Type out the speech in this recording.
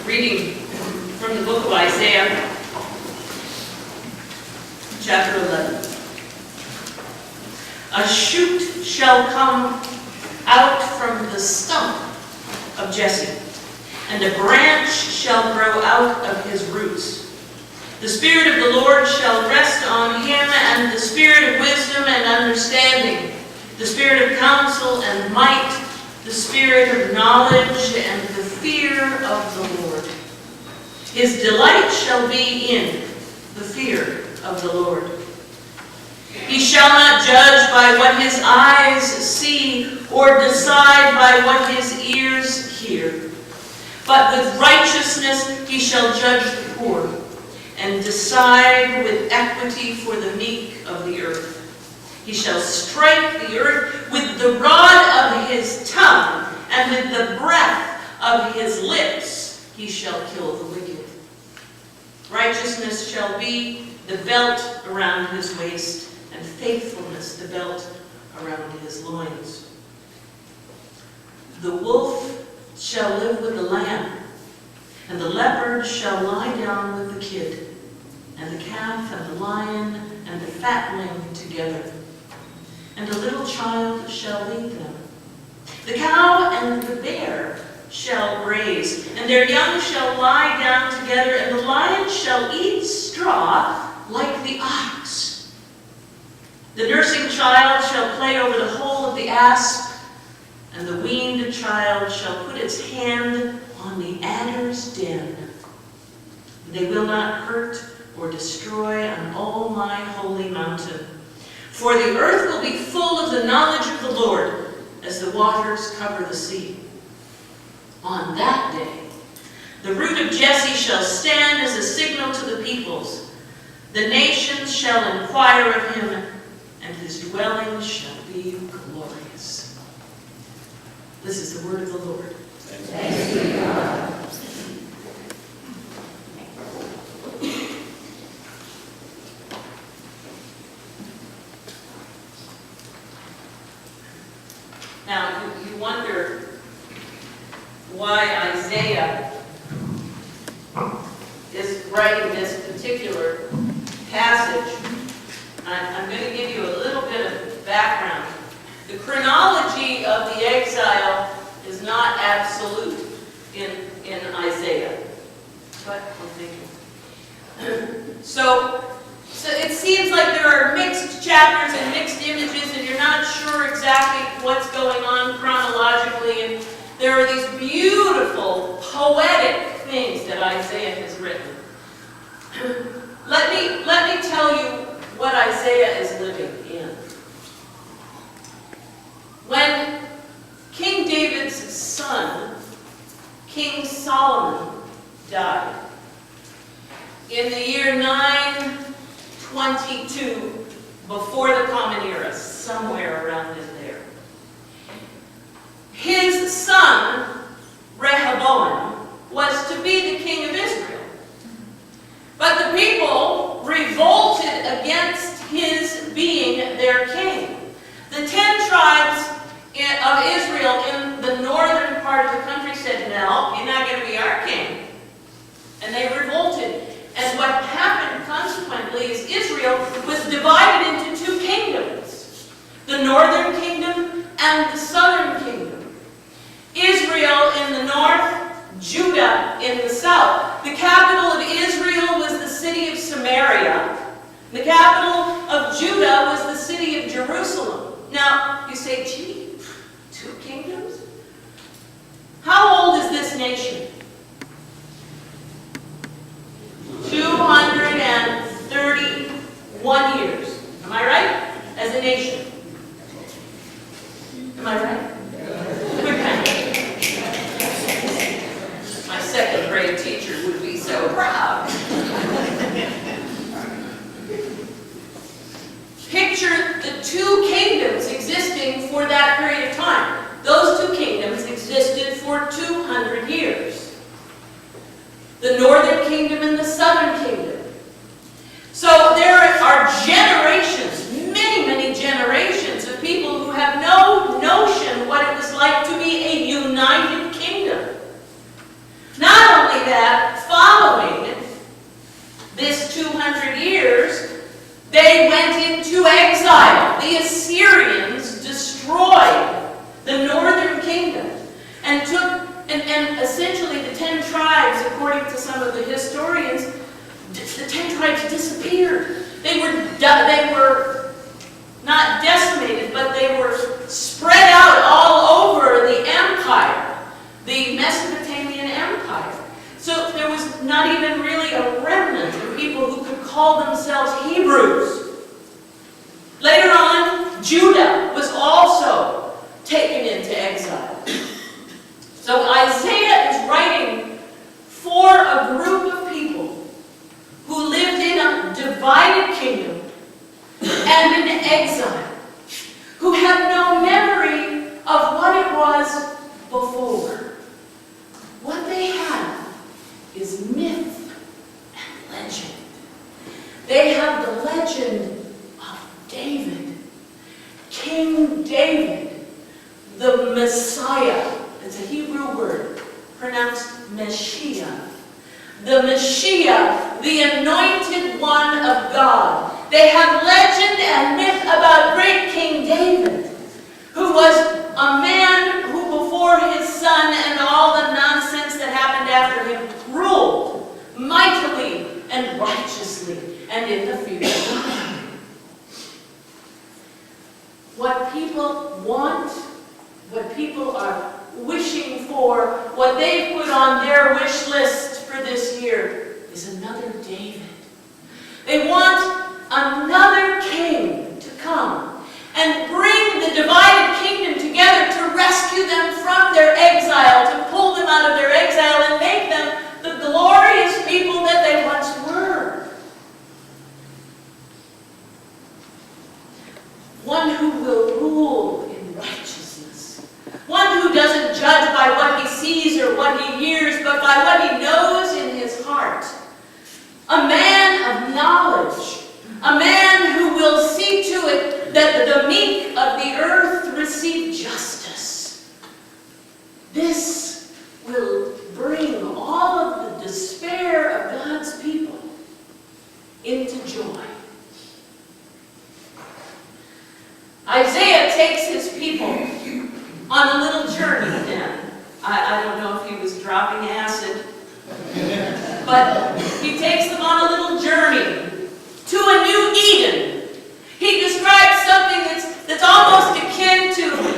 Reading from the book of Isaiah, chapter 11. A shoot shall come out from the stump of Jesse, and a branch shall grow out of his roots. The Spirit of the Lord shall rest on him, and the Spirit of wisdom and understanding, the Spirit of counsel and might, the Spirit of knowledge and the fear of the Lord. His delight shall be in the fear of the Lord. He shall not judge by what his eyes see, or decide by what his ears hear. But with righteousness he shall judge the poor, and decide with equity for the meek of the earth. He shall strike the earth with the rod of his tongue, and with the breath of his lips he shall kill the wicked. Righteousness shall be the belt around his waist, and faithfulness the belt around his loins. The wolf shall live with the lamb, and the leopard shall lie down with the kid, and the calf and the lion and the fatling together. And a little child shall lead them. The cow and the bear shall graze, and their young shall lie down together, and the lion shall eat straw like the ox. The nursing child shall play over the hole of the asp, and the weaned child shall put its hand on the adder's den. They will not hurt or destroy on all my holy mountain. For the earth will be full of the knowledge of the Lord, as the waters cover the sea. On that day, the root of Jesse shall stand as a signal to the peoples. The nations shall inquire of him, and his dwelling shall be glorious. This is the word of the Lord. Thanks be to God. Now, you wonder why Isaiah is writing this particular passage. I'm going to give you a little bit of background. The chronology of the exile is not absolute in Isaiah. But I'm thinking. So it seems like there are mixed chapters and mixed images, and you're not sure exactly what's going on chronologically. And there are these beautiful, poetic things that Isaiah has written. Let me tell you what Isaiah is living in. When King David's son, King Solomon, died in the year 922 before the Common Era, somewhere around in there, his son, Rehoboam, was to be the king of Israel. But the people revolted against his being their king. The 10 tribes of Israel in the northern part of the country said, "No, you're not going to be our king." And they revolted. And what happened consequently is Israel was divided into 2 kingdoms. The northern kingdom and the southern kingdom. Israel in the north, Judah in the south. The capital of Israel was the city of Samaria. The capital of Judah was the city of Jerusalem. Now, you say, gee, 2 kingdoms? How old is this nation? 231 years. Am I right? As a nation. Am I right? My second grade teacher would be so proud. Picture the 2 kingdoms existing for that period of time. Those 2 kingdoms existed for 200 years. The northern kingdom and the southern kingdom. So there are generations, many, many generations of people who have no notion what it was like to be a united kingdom. Not only that, They were not decimated, but they were spread out all over the empire, the Mesopotamian Empire. So there was not even really a remnant of people who could call themselves Hebrews. Later on, Judah was also taken into exile. So Isaiah is writing for a group of people who lived in a divided kingdom and in exile, who have no memory of what it was before. What they have is myth and legend. They have the legend of David, King David, the Messiah. It's a Hebrew word, pronounced Meshiach. The Meshiach, the anointed one of God. They have legend and myth about great King David, who was a man who before his son and all the nonsense that happened after him ruled mightily and righteously and in the fear of God. What people want, what people are wishing for, what they've put on their wish list for this year is another David. They want another king to come and bring the divided kingdom together to rescue them from their exile, to pull them out of their exile and make them the glorious people that they once were. One who will rule in righteousness. One who doesn't judge by what he sees or what he hears, but by what he knows in his heart. A man of knowledge. A man who will see to it that the meek of the earth receive justice. This will bring all of the despair of God's people into joy. Isaiah takes his people on a little journey then. I don't know if he was dropping acid, but he takes them on a little journey to a new Eden. He describes something that's almost akin to